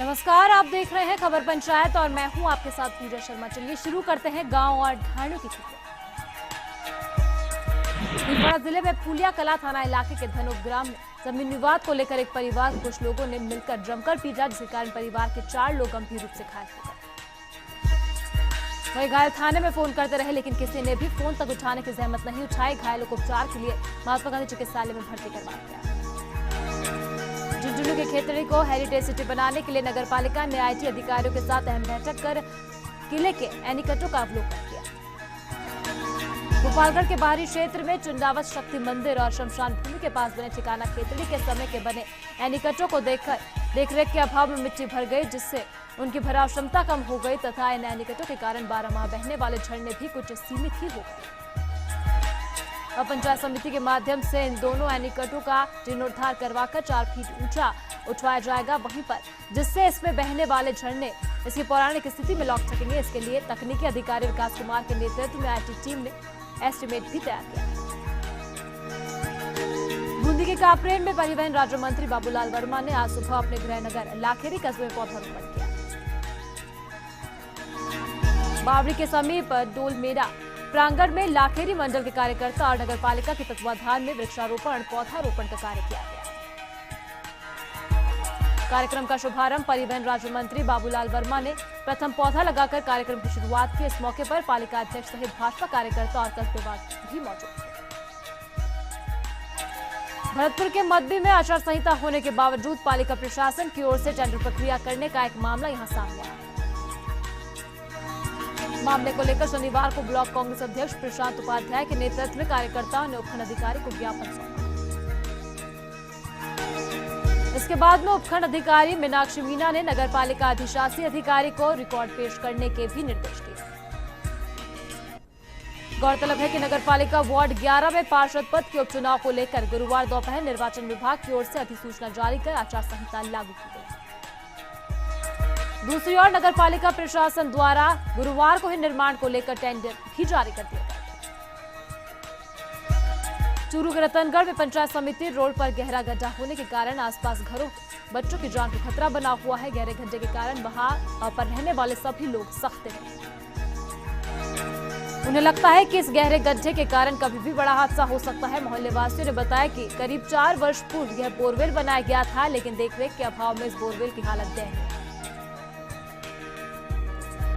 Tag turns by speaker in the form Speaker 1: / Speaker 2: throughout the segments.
Speaker 1: नमस्कार, आप देख रहे हैं खबर पंचायत और मैं हूं आपके साथ पूजा शर्मा। चलिए शुरू करते हैं गांव और ढाणियों की खबरें। भीलवाड़ा जिले में पुलिया कला थाना इलाके के धनोप ग्राम में जमीन विवाद को लेकर एक परिवार के कुछ लोगों ने मिलकर जमकर पीटा, जिसके कारण परिवार के 4 लोग गंभीर रूप से घायल हो गए। वही घायल थाने में फोन करते रहे, लेकिन किसी ने भी फोन तक उठाने की जहमत नहीं उठाई। घायलों को उपचार के लिए महात्मा गांधी चिकित्सालय में भर्ती करवाया गया। झुंझुनू के खेतड़ी को हेरिटेज सिटी बनाने के लिए नगर पालिका ने IT अधिकारियों के साथ अहम बैठक कर किले के एनीकटों का अवलोकन किया। गोपालगढ़ के बाहरी क्षेत्र में चुंडावत शक्ति मंदिर और शमशान भूमि के पास बने ठिकाना खेतड़ी के समय के बने एनीकटों को देखकर देखरेख के अभाव में मिट्टी भर गई, जिससे उनकी भराव क्षमता कम हो गई तथा इन एनीकटों के कारण 12 माह बहने वाले झरने भी कुछ सीमित ही हो गए। अब पंचायत समिति के माध्यम से इन दोनों एनीकटों का जीर्णोद्धार करवाकर 4 फीट ऊंचा उठवाया जाएगा, वहीं पर जिससे इसमें बहने वाले झरने इसकी पौराणिक स्थिति में लौट सकेंगे। इसके लिए तकनीकी अधिकारी विकास कुमार के नेतृत्व में IT टीम ने एस्टीमेट भी तैयार किया है। बूंदी के कापरेन में परिवहन राज्य मंत्री बाबूलाल वर्मा ने आज सुबह अपने गृह नगर लाखेरी कस्बे में पौधारोपण किया। बावड़ी के समीप डोलमेरा प्रांगण में लाखेरी मंडल के कार्यकर्ता और नगर पालिका के तत्वाधान में वृक्षारोपण पौधारोपण का कार्य किया गया। कार्यक्रम का शुभारंभ परिवहन राज्य मंत्री बाबूलाल वर्मा ने प्रथम पौधा लगाकर कार्यक्रम की शुरुआत की। इस मौके पर पालिका अध्यक्ष सहित भाजपा कार्यकर्ता और कस्बेवासी भी मौजूद थे। भरतपुर के मदबी में आचार संहिता होने के बावजूद पालिका प्रशासन की ओर से टेंडर प्रक्रिया करने का एक मामला यहां सामने आया। मामले को लेकर शनिवार को ब्लॉक कांग्रेस अध्यक्ष प्रशांत उपाध्याय के नेतृत्व में कार्यकर्ताओं ने उपखंड अधिकारी को ज्ञापन सौंपा। इसके बाद में उपखंड अधिकारी मीनाक्षी मीना ने नगर पालिका अधिशासी अधिकारी को रिकॉर्ड पेश करने के भी निर्देश दिए। गौरतलब है कि नगर पालिका वार्ड 11 में पार्षद पद के उपचुनाव को लेकर गुरुवार दोपहर निर्वाचन विभाग की ओर से अधिसूचना जारी कर आचार संहिता लागू की गई। दूसरी ओर नगर पालिका प्रशासन द्वारा गुरुवार को ही निर्माण को लेकर टेंडर भी जारी कर दिया गया। चूरू के रतनगढ़ में पंचायत समिति रोड पर गहरा गड्ढा होने के कारण आसपास घरों बच्चों की जान को खतरा बना हुआ है। गहरे गड्ढे के कारण वहां पर रहने वाले सभी लोग सख्त हैं। उन्हें लगता है कि इस गहरे गड्ढे के कारण कभी भी बड़ा हादसा हो सकता है। मोहल्ले वासियों ने बताया कि करीब 4 वर्ष पूर्व यह बोरवेल बनाया गया था, लेकिन देखरेख के अभाव में इस बोरवेल की हालत दयनीय है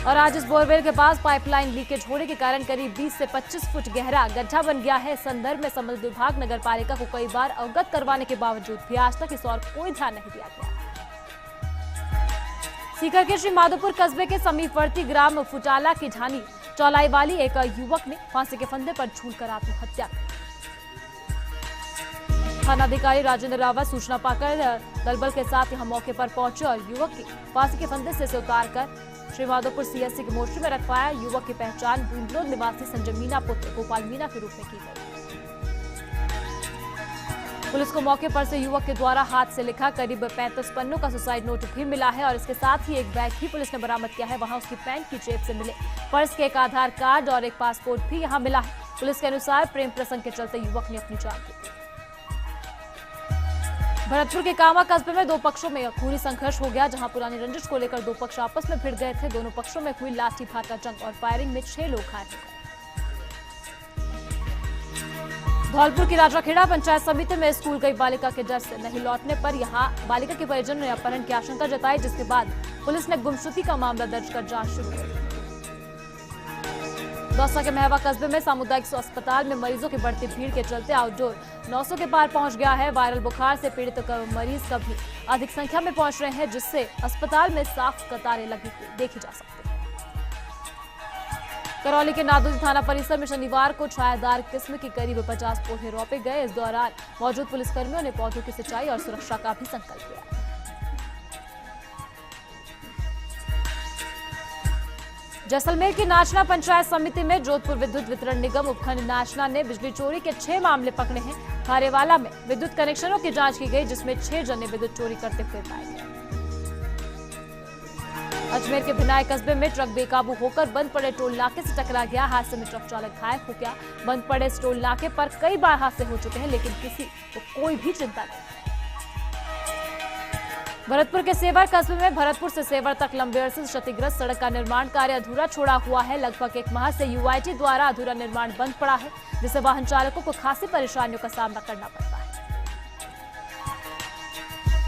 Speaker 1: और आज इस बोरवेल के पास पाइपलाइन लीकेज होने के कारण करीब 20 से 25 फुट गहरा गड्ढा बन गया है। इस संदर्भ में संबंधित विभाग नगर पालिका को कई बार अवगत करवाने के बावजूद भी आज तक इस ओर कोई ध्यान नहीं दिया गया। सीकर के श्री माधोपुर कस्बे के समीपवर्ती ग्राम फुटाला की ढानी चौलाई वाली एक युवक ने फांसी के फंदे पर झूलकर आत्महत्या की। थानाधिकारी राजेंद्र रावत सूचना पाकर दलबल के साथ यहां मौके पर पहुंचे और युवक की फांसी के फंदे से उतारकर श्री माधोपुर CSC की मोर्चे में रखवाया। युवक की पहचान बूंदलोद निवासी संजय मीना पुत्र गोपाल मीना के रूप में की गई। पुलिस को मौके पर से युवक के द्वारा हाथ से लिखा करीब 35 पन्नों का सुसाइड नोट भी मिला है और इसके साथ ही एक बैग भी पुलिस ने बरामद किया है। वहां उसकी पैंट की जेब से मिले पर्स के एक आधार कार्ड और एक पासपोर्ट भी यहां मिला है। पुलिस के अनुसार प्रेम प्रसंग के चलते युवक ने अपनी जान दी। भरतपुर के कामा कस्बे में 2 पक्षों में खूनी संघर्ष हो गया, जहां पुरानी रंजिश को लेकर 2 पक्ष आपस में भिड़ गए थे। दोनों पक्षों में हुई लाठी भाटा जंग और फायरिंग में 6 लोग घायल हो गए। धौलपुर की राजाखेड़ा पंचायत समिति में स्कूल गई बालिका के डर से नहीं लौटने पर यहां बालिका के परिजनों ने अपहरण की आशंका जताई, जिसके बाद पुलिस ने गुमशुदगी का मामला दर्ज कर जांच शुरू कर दी। दौसा के महवा कस्बे में सामुदायिक अस्पताल में मरीजों की बढ़ती भीड़ के चलते आउटडोर 900 के पार पहुंच गया है। वायरल बुखार से पीड़ित मरीज कभी अधिक संख्या में पहुंच रहे हैं, जिससे अस्पताल में साफ कतारें लगी हुई देखी जा सकती है। करौली के नादौली थाना परिसर में शनिवार को छायादार किस्म के करीब 50 पौधे रोपे गए। इस दौरान मौजूद पुलिसकर्मियों ने पौधों की सिंचाई और सुरक्षा का भी संकल्प लिया। जैसलमेर की नाचना पंचायत समिति में जोधपुर विद्युत वितरण निगम उपखंड नाचना ने बिजली चोरी के 6 मामले पकड़े हैं। खारेवाला में विद्युत कनेक्शनों की जांच की गई, जिसमें 6 जने विद्युत चोरी करते हुए पाए गए। अजमेर के भिनाई कस्बे में ट्रक बेकाबू होकर बंद पड़े टोल नाके से टकरा गया। हादसे में ट्रक चालक घायल हो गया। बंद पड़े इस टोल नाके पर कई बार हादसे हो चुके हैं, लेकिन किसी को कोई भी चिंता नहीं। भरतपुर के सेवर कस्बे में भरतपुर से सेवर तक लंबे अरसे से क्षतिग्रस्त सड़क का निर्माण कार्य अधूरा छोड़ा हुआ है। लगभग 1 माह से यूआईटी द्वारा अधूरा निर्माण बंद पड़ा है, जिससे वाहन चालकों को खासी परेशानियों का सामना करना पड़ता है।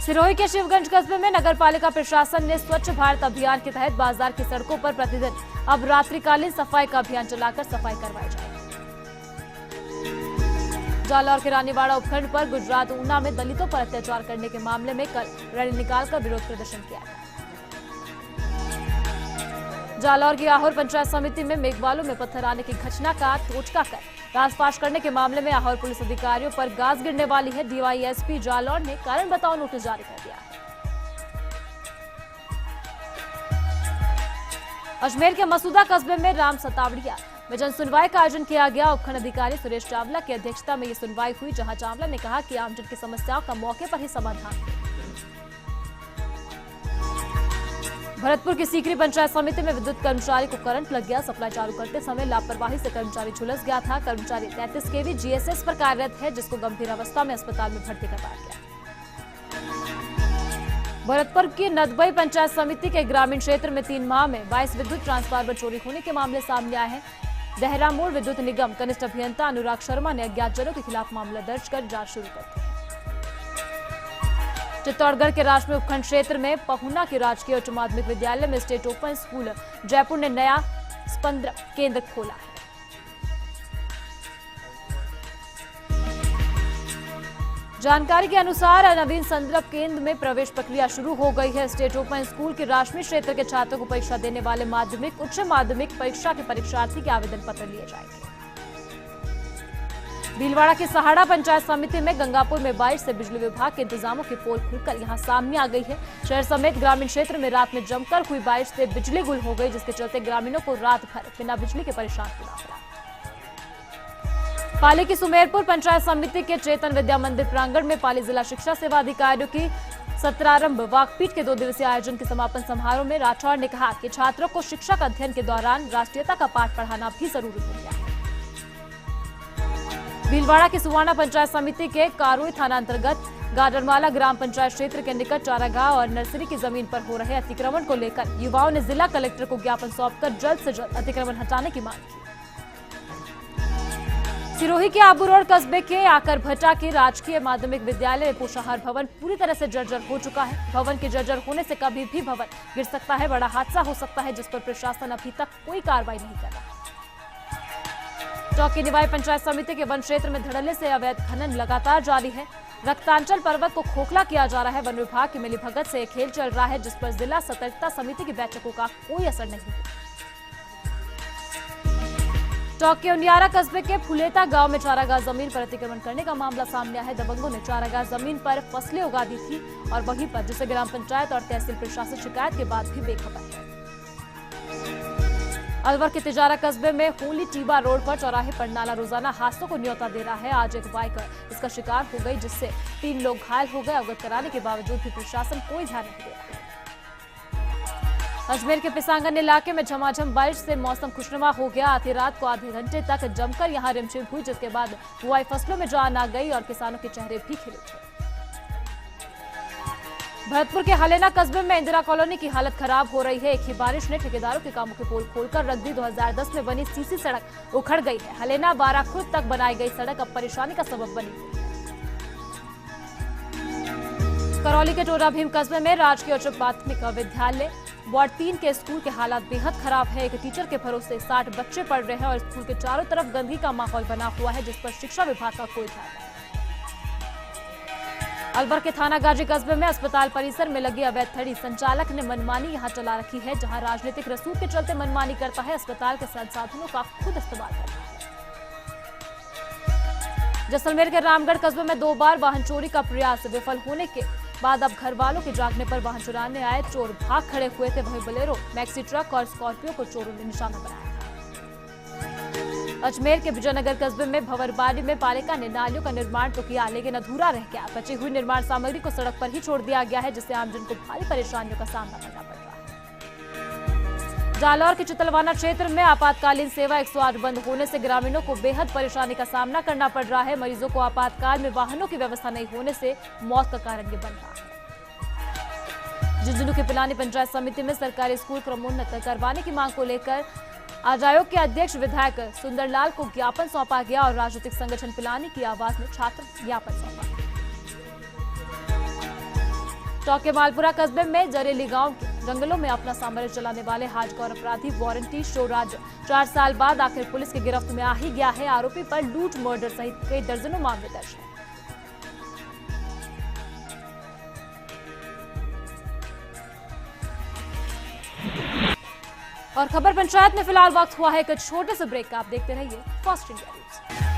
Speaker 1: सिरोही के शिवगंज कस्बे में नगर पालिका प्रशासन ने स्वच्छ भारत अभियान के तहत बाजार की सड़कों पर प्रतिदिन अब रात्रिकालीन सफाई का अभियान चलाकर सफाई करवाई जाएगी। जालौर के रानीवाड़ा उपखंड पर गुजरात ऊना में दलितों पर अत्याचार करने के मामले में कल रैली निकालकर विरोध प्रदर्शन किया गया। जालौर की आहोर पंचायत समिति में मेघवालों में पत्थर आने की घटना का टोटका कर राजपाश करने के मामले में आहोर पुलिस अधिकारियों पर गाज गिरने वाली है। डीवाईएसपी जालौर ने कारण बताओ नोटिस जारी कर दिया है। अजमेर के मसूदा कस्बे में राम सतावड़िया में जन सुनवाई का आयोजन किया गया। उपखंड अधिकारी सुरेश चावला की अध्यक्षता में ये सुनवाई हुई, जहां चावला ने कहा कि आमजन की समस्याओं का मौके पर ही समाधान। भरतपुर की सीकरी पंचायत समिति में विद्युत कर्मचारी को करंट लग गया। सप्लाई चालू करते समय लापरवाही से कर्मचारी झुलस गया था। कर्मचारी 33 केवी जीएसएस पर कार्यरत है, जिसको गंभीर अवस्था में अस्पताल में भर्ती करवाया गया। भरतपुर की नदबई पंचायत समिति के ग्रामीण क्षेत्र में 3 माह में 22 विद्युत ट्रांसफार्मर चोरी होने के मामले सामने आए हैं। देहरामोड़ विद्युत निगम कनिष्ठ अभियंता अनुराग शर्मा ने अज्ञातजनों के खिलाफ मामला दर्ज कर जांच शुरू कर दी है। चित्तौड़गढ़ के राजपुर उपखंड क्षेत्र में पहुना के राजकीय उच्च माध्यमिक विद्यालय में स्टेट ओपन स्कूल जयपुर ने नया स्पंदन केंद्र खोला है। जानकारी के अनुसार नवीन संदर्भ केंद्र में प्रवेश प्रक्रिया शुरू हो गई है। स्टेट ओपन स्कूल के राजस्व क्षेत्र के छात्रों को परीक्षा देने वाले माध्यमिक उच्च माध्यमिक परीक्षा के परीक्षार्थी के आवेदन पत्र लिए जाएंगे। भीलवाड़ा के सहाड़ा पंचायत समिति में गंगापुर में बारिश से बिजली विभाग के इंतजामों की पोल खुलकर यहां सामने आ गई है। शहर समेत ग्रामीण क्षेत्र में रात में जमकर हुई बारिश से बिजली गुल हो गई, जिसके चलते ग्रामीणों को रात भर बिना बिजली के परेशान होना पड़ा। पाली की सुमेरपुर पंचायत समिति के चेतन विद्या मंदिर प्रांगण में पाली जिला शिक्षा सेवा अधिकारियों की सत्रारंभ वाकपीठ के 2 दिवसीय आयोजन के समापन समारोह में राठौड़ ने कहा कि छात्रों को शिक्षक अध्ययन के दौरान राष्ट्रीयता का पाठ पढ़ाना भी जरूरी हो गया है। भीलवाड़ा की सुवाना पंचायत समिति के कारोई थाना अंतर्गत गाडरवाला ग्राम पंचायत क्षेत्र के निकट चारागाह और नर्सरी की जमीन पर हो रहे अतिक्रमण को लेकर युवाओं ने जिला कलेक्टर को ज्ञापन सौंपकर जल्द से जल्द अतिक्रमण हटाने की मांग की। सिरोही के आबू रोड कस्बे के आकर भट्टा के राजकीय माध्यमिक विद्यालय में पोषाहार भवन पूरी तरह से जर्जर हो चुका है। भवन के जर्जर होने से कभी भी भवन गिर सकता है, बड़ा हादसा हो सकता है, जिस पर प्रशासन अभी तक कोई कार्रवाई नहीं कर रहा। चौकी निवाई पंचायत समिति के वन क्षेत्र में धड़ल्ले से अवैध खनन लगातार जारी है। रक्तांचल पर्वत को खोखला किया जा रहा है। वन विभाग की मिलीभगत से खेल चल रहा है, जिस पर जिला सतर्कता समिति की बैठकों का कोई असर नहीं है। चौक के उनियारा कस्बे के फुलेता गांव में चारागाह जमीन पर अतिक्रमण करने का मामला सामने आया है। दबंगों ने चारागाह जमीन पर फसलें उगा दी थी और वहीं पर जिसे ग्राम पंचायत और तहसील प्रशासन शिकायत के बाद भी बेखबर है। अलवर के तिजारा कस्बे में होली टीबा रोड पर चौराहे पर नाला रोजाना हादसों को न्योता दे रहा है। आज एक बाइक इसका शिकार हो गई, जिससे 3 लोग घायल हो गए। अवगत कराने के बावजूद भी प्रशासन कोई ध्यान नहीं दे रहा। अजमेर के पिसांगन इलाके में झमाझम बारिश से मौसम खुशनुमा हो गया। आधी रात को आधे घंटे तक जमकर यहां रिमझिम हुई, जिसके बाद बुआई फसलों में जान आ गई और किसानों के चेहरे भी खिले थे। भरतपुर के हलेना कस्बे में इंदिरा कॉलोनी की हालत खराब हो रही है। एक ही बारिश ने ठेकेदारों के कामों के पोल खोलकर रख दी। 2010 में बनी सीसी सड़क उखड़ गई है। हलेना 12 खुद तक बनाई गई सड़क अब परेशानी का सबब बनी हुई है। करौली के टोरा भीम कस्बे में राजकीय उच्च प्राथमिक विद्यालय वार्ड 3 के स्कूल के हालात बेहद खराब है। एक टीचर के भरोसे 60 बच्चे पढ़ रहे हैं और स्कूल के चारों तरफ गंदगी का माहौल बना हुआ है, जिस पर शिक्षा विभाग का कोई ध्यान नहीं। अलवर के थाना गाजी कस्बे में अस्पताल परिसर में लगी अवैध थड़ी संचालक ने मनमानी यहां चला रखी है। जहां राजनीतिक रसूख के चलते मनमानी करता है, अस्पताल के संसाधनों का खुद इस्तेमाल करता है। जैसलमेर के रामगढ़ कस्बे में 2 बार वाहन चोरी का प्रयास विफल होने के बाद अब घर वालों के जागने पर वाहन चुराने आए चोर भाग खड़े हुए थे। वहीं बोलेरो, मैक्सी ट्रक और स्कॉर्पियो को चोरों ने निशाना बनाया था। अजमेर के विजयनगर कस्बे में भंवरबाड़ी में पालिका ने नालियों का निर्माण तो किया, लेकिन अधूरा रह गया। बची हुई निर्माण सामग्री को सड़क पर ही छोड़ दिया गया है, जिससे आमजन को भारी परेशानियों का सामना करना पड़ रहा है। जालौर के चितलवाना क्षेत्र में आपातकालीन सेवा 108 बंद होने से ग्रामीणों को बेहद परेशानी का सामना करना पड़ रहा है। मरीजों को आपातकाल में वाहनों की व्यवस्था नहीं होने से मौत का कारण ये बन रहा है। झुंझुनू के पिलानी पंचायत समिति में सरकारी स्कूल क्रमोन्नत करवाने की मांग को लेकर आज आयोग के अध्यक्ष विधायक सुंदरलाल को ज्ञापन सौंपा गया और राजनीतिक संगठन पिलानी की आवाज में छात्र ज्ञापन सौंपा। टोंक मालपुरा कस्बे में जरेली गांव के जंगलों में अपना साम्राज्य चलाने वाले हार्डकोर अपराधी वारंटी शोराज 4 साल बाद आखिर पुलिस की गिरफ्त में आ ही गया है। आरोपी पर लूट, मर्डर सहित कई दर्जनों मामले दर्ज हैं। और खबर पंचायत में फिलहाल वक्त हुआ है एक छोटे से ब्रेक का। आप देखते रहिए फर्स्ट इंडिया न्यूज।